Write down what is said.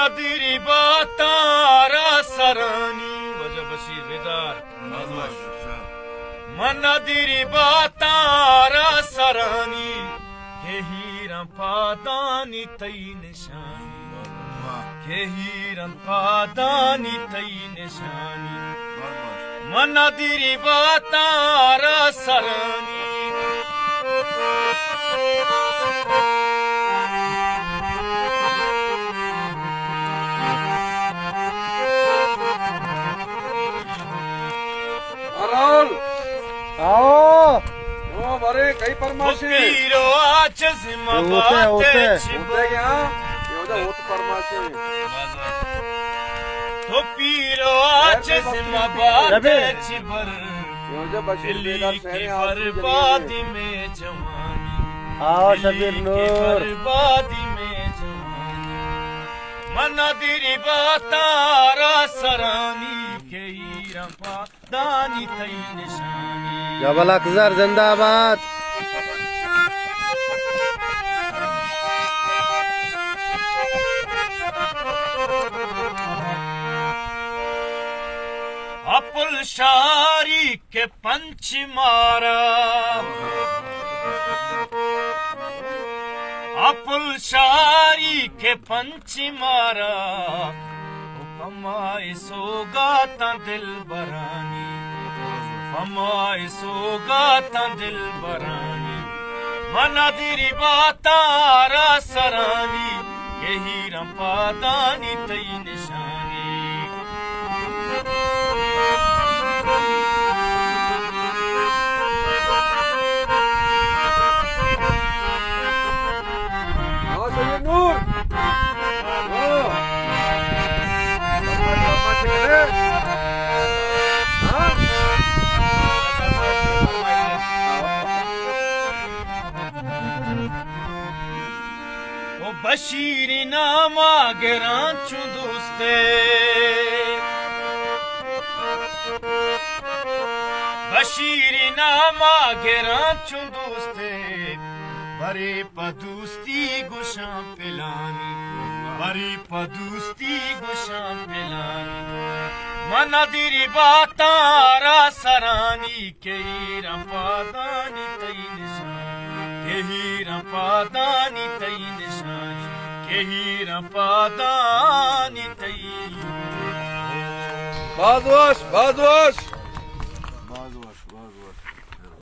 Manadiri batara sarani Vaja Bashir Vedar Manadiri batara sarani Kehiran padani tai nishani Kehiran padani tai nishani Manadiri batara sarani Rahul आओ ओ बरे कई परमाशी Piro aches होते mabate होते क्या ये उधर होत परमाशी To piro aches mabate chibar ये उधर बशीर बेदार दिल्ली की शहर बर्बादी में जवानी आओ दिल्ली शबीर की नूर बर्बादी में जवानी मनदिरी बतारा सरानी के रंपा दानी तई निशानी जबल अखजर जिंदाबाद। अपुल शारी के पंच मारा अपुल शारी के पंच मारा पमाए सोगाता दिल बरानी पमाए सोगाता दिल बरानी मनदिरी बातारा सरानी यही रंपादानी तई निशानी आओ शबीर नूर ओ परमाशी करे हाँ ओ बशीरी नामा गिरांचू दोस्ते बशीरी नामा गिरांचू दोस्ते बरे पदुस्ती गुशां पिलानी बरे पदुस्ती गुशां पिलानी मनदिरी बातारा सरानी के रंपादानी तई निशानी केही रंपादानी तई निशानी केही रंपादानी तई बाजवाश बाजवाश